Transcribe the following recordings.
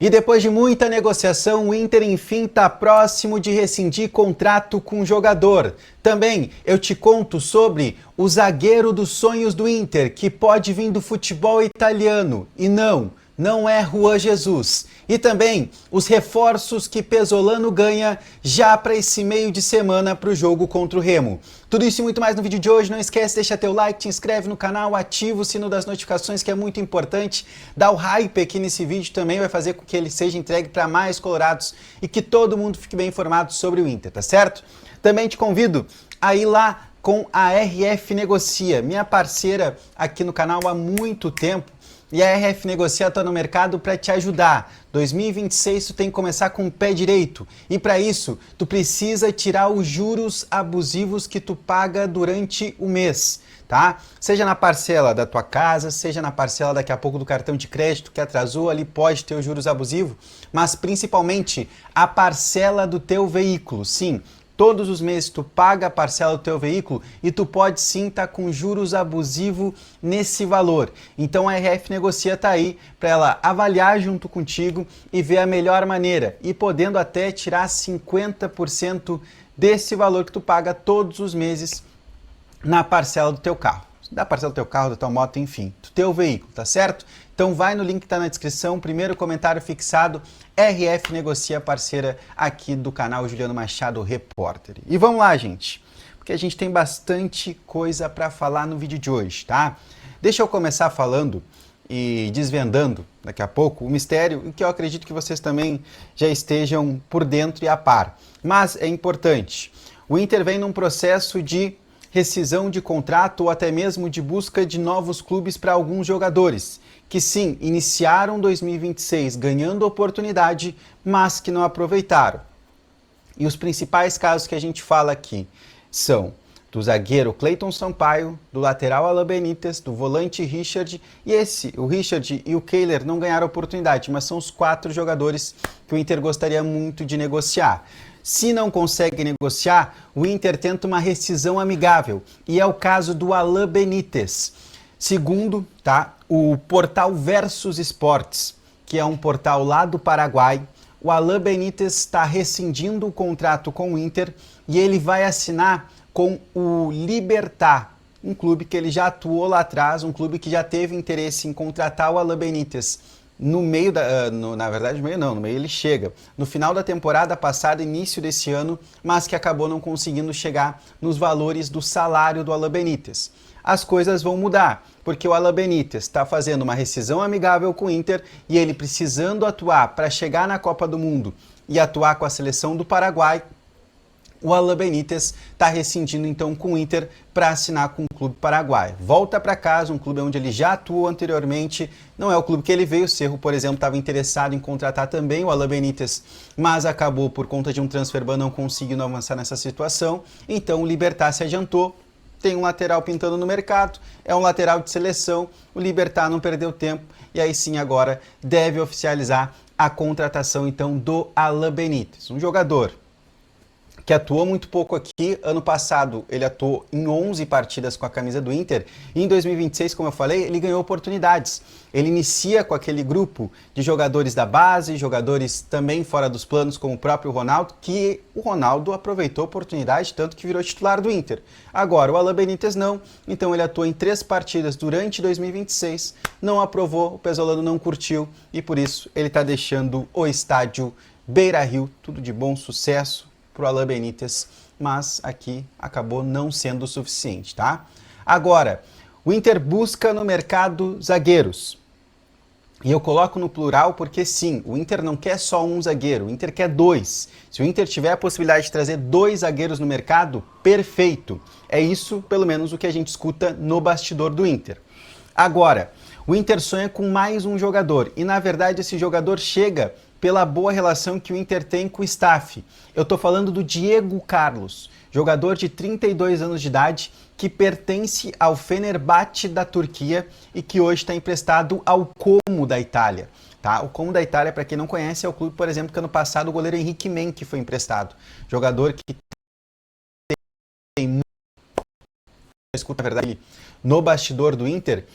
E depois de muita negociação, o Inter enfim está próximo de rescindir contrato com o jogador. Também eu te conto sobre o zagueiro dos sonhos do Inter, que pode vir do futebol italiano. E não é Juan Jesus. E também os reforços que Pesolano ganha já para esse meio de semana para o jogo contra o Remo. Tudo isso e muito mais no vídeo de hoje. Não esquece, deixa teu like, te inscreve no canal, ativa o sino das notificações, que é muito importante. Dá o hype aqui nesse vídeo também, vai fazer com que ele seja entregue para mais colorados e que todo mundo fique bem informado sobre o Inter, tá certo? Também te convido a ir lá com a RF Negocia, minha parceira aqui no canal há muito tempo. E a RF Negocia está no mercado para te ajudar. 2026 tu tem que começar com o pé direito. E para isso, tu precisa tirar os juros abusivos que tu paga durante o mês, tá? Seja na parcela da tua casa, seja na parcela daqui a pouco do cartão de crédito que atrasou, ali pode ter os juros abusivos, mas principalmente a parcela do teu veículo. Sim, todos os meses tu paga a parcela do teu veículo e tu pode sim estar com juros abusivos nesse valor. Então a RF Negocia está aí para ela avaliar junto contigo e ver a melhor maneira e podendo até tirar 50% desse valor que tu paga todos os meses na parcela do teu carro. Da parcela do teu carro, da tua moto, enfim, do teu veículo, tá certo? Então vai no link que tá na descrição, primeiro comentário fixado, RF Negocia, parceira aqui do canal Juliano Machado Repórter. E vamos lá, gente, porque a gente tem bastante coisa para falar no vídeo de hoje, tá? Deixa eu começar falando e desvendando daqui a pouco o mistério, que eu acredito que vocês também já estejam por dentro e a par. Mas é importante, o Inter vem num processo de rescisão de contrato ou até mesmo de busca de novos clubes para alguns jogadores, que sim, iniciaram 2026 ganhando oportunidade, mas que não aproveitaram. E os principais casos que a gente fala aqui são do zagueiro Cleiton Sampaio, do lateral Alan Benítez, do volante Richard, e o Richard e o Kehler não ganharam oportunidade, mas são os 4 jogadores que o Inter gostaria muito de negociar. Se não consegue negociar, o Inter tenta uma rescisão amigável, e é o caso do Alan Benítez. Segundo, tá, o portal Versus Esportes, que é um portal lá do Paraguai, o Alan Benítez está rescindindo o contrato com o Inter e ele vai assinar com o Libertad, um clube que ele já atuou lá atrás, um clube que já teve interesse em contratar o Alan Benítez. No meio no meio ele chega. No final da temporada passada, início desse ano, mas que acabou não conseguindo chegar nos valores do salário do Alan Benítez. As coisas vão mudar, porque o Alan Benítez está fazendo uma rescisão amigável com o Inter e ele precisando atuar para chegar na Copa do Mundo e atuar com a seleção do Paraguai, o Alan Benítez está rescindindo então com o Inter para assinar com o clube paraguaio. Volta para casa, um clube onde ele já atuou anteriormente, não é o clube que ele veio, o Cerro, por exemplo, estava interessado em contratar também o Alan Benítez, mas acabou por conta de um transfer ban não conseguindo avançar nessa situação, então o Libertad se adiantou, tem um lateral pintando no mercado, é um lateral de seleção, o Libertad não perdeu tempo e aí sim agora deve oficializar a contratação então do Alan Benítez, um jogador que atuou muito pouco aqui. Ano passado ele atuou em 11 partidas com a camisa do Inter e em 2026, como eu falei, ele ganhou oportunidades. Ele inicia com aquele grupo de jogadores da base, jogadores também fora dos planos, como o próprio Ronaldo, que o Ronaldo aproveitou a oportunidade, tanto que virou titular do Inter. Agora, o Alan Benítez não, então ele atuou em 3 partidas durante 2026, não aprovou, o Pesolano não curtiu e por isso ele está deixando o estádio Beira-Rio. Tudo de bom, sucesso para o Alan Benítez, mas aqui acabou não sendo o suficiente, tá? Agora, o Inter busca no mercado zagueiros. E eu coloco no plural porque sim, o Inter não quer só um zagueiro, o Inter quer 2. Se o Inter tiver a possibilidade de trazer 2 zagueiros no mercado, perfeito. É isso, pelo menos, o que a gente escuta no bastidor do Inter. Agora, o Inter sonha com mais um jogador e, na verdade, esse jogador chega pela boa relação que o Inter tem com o staff. Eu estou falando do Diego Carlos, jogador de 32 anos de idade, que pertence ao Fenerbahçe da Turquia e que hoje está emprestado ao Como da Itália. Tá? O Como da Itália, para quem não conhece, é o clube, por exemplo, que ano passado o goleiro Henrique Menck foi emprestado. Jogador que tem muito, escuta a verdade, no bastidor do Inter.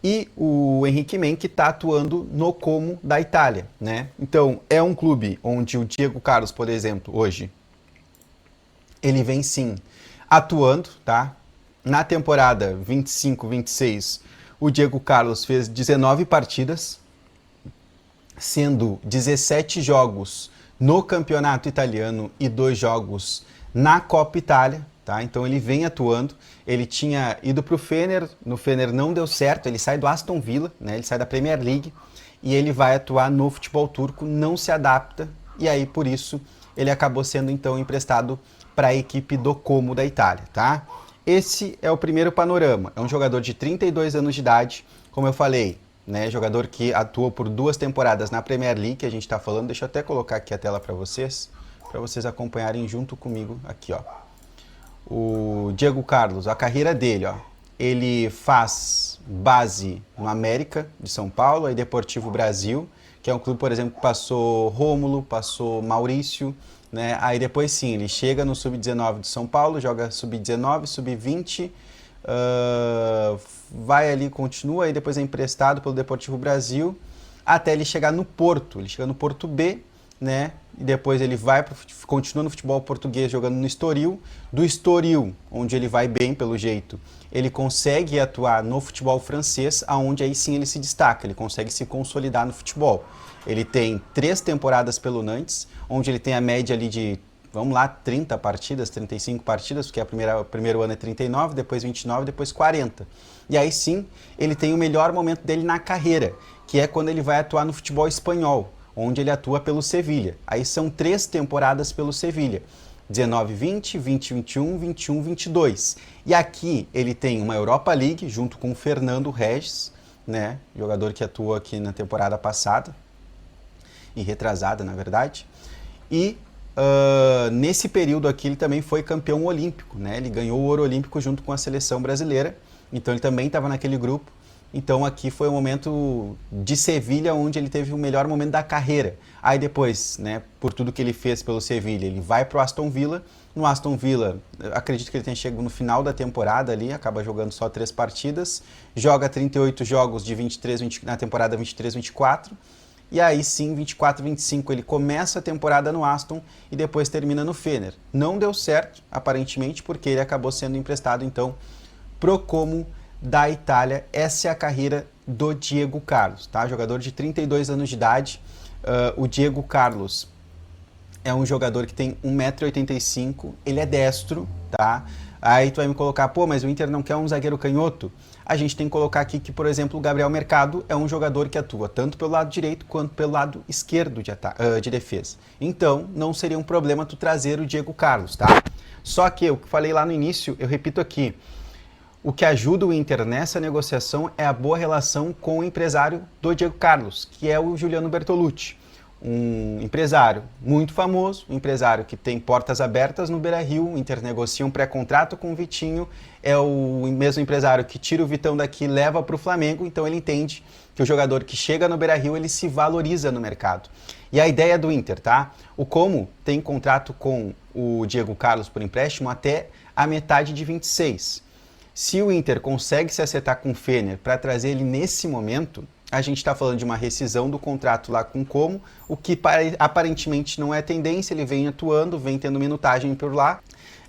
e o Henrique Men, que está atuando no Como da Itália, né? Então, é um clube onde o Diego Carlos, por exemplo, hoje, ele vem sim atuando, tá? Na temporada 25-26, o Diego Carlos fez 19 partidas, sendo 17 jogos no campeonato italiano e 2 jogos na Copa Itália, tá? Então ele vem atuando. Ele tinha ido para o Fener, no Fener não deu certo, ele sai do Aston Villa, né? Ele sai da Premier League e ele vai atuar no futebol turco, não se adapta e aí por isso ele acabou sendo então emprestado para a equipe do Como da Itália, tá? Esse é o primeiro panorama. É um jogador de 32 anos de idade, como eu falei, né? Jogador que atuou por 2 temporadas na Premier League, que a gente está falando. Deixa eu até colocar aqui a tela para vocês acompanharem junto comigo aqui, ó. O Diego Carlos, a carreira dele, ó. Ele faz base no América de São Paulo, aí Deportivo Brasil, que é um clube, por exemplo, que passou Rômulo, passou Maurício, né? Aí depois sim, ele chega no Sub-19 de São Paulo, joga Sub-19, Sub-20, vai ali, continua, aí depois é emprestado pelo Deportivo Brasil, até ele chegar no Porto. Ele chega no Porto B, né? E depois ele continua no futebol português jogando no Estoril. Do Estoril, onde ele vai bem pelo jeito, ele consegue atuar no futebol francês, aonde aí sim ele se destaca, ele consegue se consolidar no futebol. Ele tem 3 temporadas pelo Nantes, onde ele tem a média ali de, vamos lá, 30 partidas, 35 partidas, porque o primeiro ano é 39, depois 29, depois 40. E aí sim, ele tem o melhor momento dele na carreira, que é quando ele vai atuar no futebol espanhol, onde ele atua pelo Sevilha. Aí são 3 temporadas pelo Sevilha. 19-20, 20-21, 21-22. E aqui ele tem uma Europa League junto com o Fernando Regis, né? Jogador que atuou aqui na temporada passada e retrasada, na verdade. E nesse período aqui ele também foi campeão olímpico, né? Ele ganhou o ouro olímpico junto com a seleção brasileira. Então ele também estava naquele grupo. Então aqui foi o momento de Sevilha onde ele teve o melhor momento da carreira. Aí depois, né, por tudo que ele fez pelo Sevilha, ele vai para o Aston Villa. No Aston Villa, acredito que ele tenha chegado no final da temporada ali, acaba jogando só 3 partidas, joga 38 jogos de 23, na temporada 23-24. E aí sim, 24-25, ele começa a temporada no Aston e depois termina no Fener. Não deu certo, aparentemente, porque ele acabou sendo emprestado então pro Como da Itália. Essa é a carreira do Diego Carlos, tá? Jogador de 32 anos de idade. O Diego Carlos é um jogador que tem 1,85 m, ele é destro, tá? Aí tu vai me colocar, pô, mas o Inter não quer um zagueiro canhoto? A gente tem que colocar aqui que, por exemplo, o Gabriel Mercado é um jogador que atua tanto pelo lado direito quanto pelo lado esquerdo de defesa. Então, não seria um problema tu trazer o Diego Carlos, tá? Só que, o que eu falei lá no início, eu repito aqui, o que ajuda o Inter nessa negociação é a boa relação com o empresário do Diego Carlos, que é o Juliano Bertolucci. Um empresário muito famoso, um empresário que tem portas abertas no Beira-Rio. O Inter negocia um pré-contrato com o Vitinho, é o mesmo empresário que tira o Vitão daqui e leva para o Flamengo, então ele entende que o jogador que chega no Beira-Rio, ele se valoriza no mercado. E a ideia do Inter, tá? O Como tem contrato com o Diego Carlos por empréstimo até a metade de 26. Se o Inter consegue se acertar com o Fener para trazer ele nesse momento, a gente está falando de uma rescisão do contrato lá com o Como, o que aparentemente não é tendência, ele vem atuando, vem tendo minutagem por lá.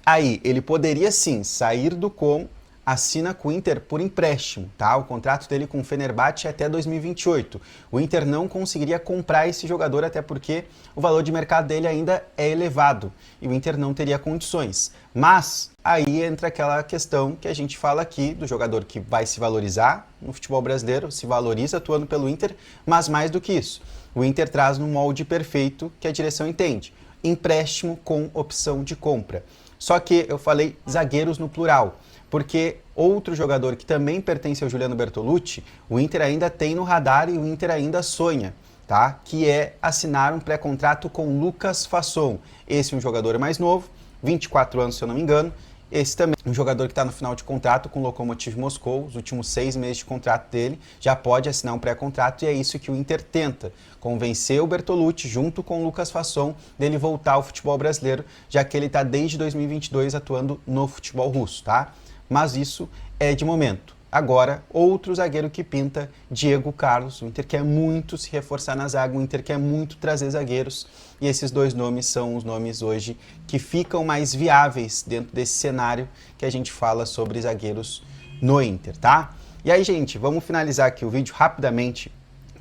Aí, ele poderia sim sair do Como, assina com o Inter por empréstimo, tá? O contrato dele com o Fenerbahçe é até 2028. O Inter não conseguiria comprar esse jogador, até porque o valor de mercado dele ainda é elevado e o Inter não teria condições. Mas aí entra aquela questão que a gente fala aqui do jogador que vai se valorizar no futebol brasileiro, se valoriza atuando pelo Inter, mas mais do que isso, o Inter traz no molde perfeito que a direção entende, empréstimo com opção de compra. Só que eu falei zagueiros no plural, porque outro jogador que também pertence ao Juliano Bertolucci, o Inter ainda tem no radar e o Inter ainda sonha, tá? Que é assinar um pré-contrato com Lucas Fasson. Esse é um jogador mais novo, 24 anos se eu não me engano. Esse também é um jogador que está no final de contrato com o Lokomotiv Moscou, os últimos 6 meses de contrato dele, já pode assinar um pré-contrato e é isso que o Inter tenta, convencer o Bertolucci, junto com o Lucas Fasson, dele voltar ao futebol brasileiro, já que ele está desde 2022 atuando no futebol russo, tá? Mas isso é de momento. Agora, outro zagueiro que pinta, Diego Carlos. O Inter quer muito se reforçar na zaga, o Inter quer muito trazer zagueiros. E esses dois nomes são os nomes hoje que ficam mais viáveis dentro desse cenário que a gente fala sobre zagueiros no Inter, tá? E aí, gente, vamos finalizar aqui o vídeo rapidamente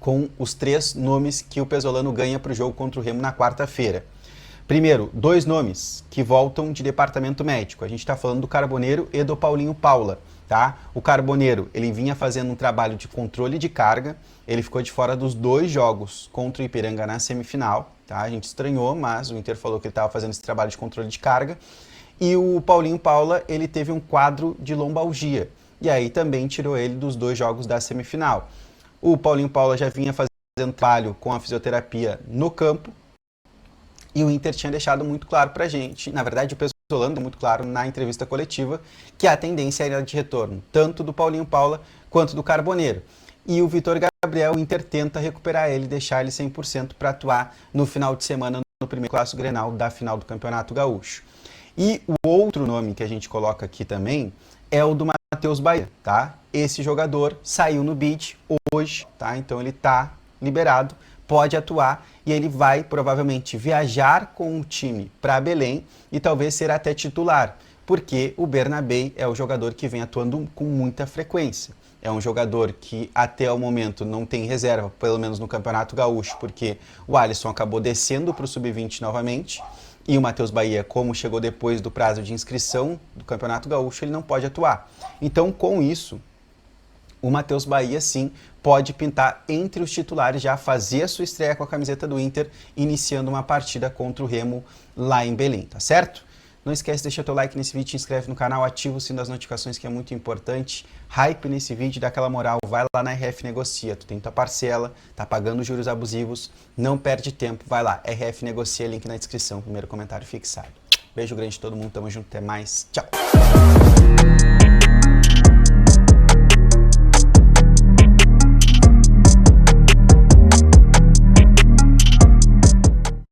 com os 3 nomes que o Pesolano ganha para o jogo contra o Remo na quarta-feira. Primeiro, 2 nomes que voltam de departamento médico. A gente está falando do Carboneiro e do Paulinho Paula, tá? O Carboneiro, ele vinha fazendo um trabalho de controle de carga, ele ficou de fora dos 2 jogos contra o Ipiranga na semifinal, tá? A gente estranhou, mas o Inter falou que ele estava fazendo esse trabalho de controle de carga. E o Paulinho Paula, ele teve um quadro de lombalgia, e aí também tirou ele dos 2 jogos da semifinal. O Paulinho Paula já vinha fazendo trabalho com a fisioterapia no campo e o Inter tinha deixado muito claro pra gente, na verdade o Pesolano muito claro na entrevista coletiva, que a tendência era de retorno, tanto do Paulinho Paula quanto do Carboneiro. E o Vitor Gabriel, o Inter tenta recuperar ele, deixar ele 100% para atuar no final de semana no primeiro clássico Grenal da final do Campeonato Gaúcho. E o outro nome que a gente coloca aqui também é o do Matheus Bahia, tá? Esse jogador saiu no bid hoje, tá? Então ele tá liberado, pode atuar e ele vai provavelmente viajar com o time para Belém e talvez ser até titular, porque o Bernabei é o jogador que vem atuando com muita frequência. É um jogador que até o momento não tem reserva, pelo menos no Campeonato Gaúcho, porque o Alisson acabou descendo para o Sub-20 novamente. E o Matheus Bahia, como chegou depois do prazo de inscrição do Campeonato Gaúcho, ele não pode atuar. Então, com isso, o Matheus Bahia, sim, pode pintar entre os titulares, já fazer a sua estreia com a camiseta do Inter, iniciando uma partida contra o Remo lá em Belém, tá certo? Não esquece de deixar teu like nesse vídeo, te inscreve no canal, ativa o sino das notificações, que é muito importante. Hype nesse vídeo, dá aquela moral, vai lá na RF Negocia, tu tem tua parcela, tá pagando juros abusivos, não perde tempo, vai lá, RF Negocia, link na descrição, primeiro comentário fixado. Beijo grande a todo mundo, tamo junto, até mais, tchau!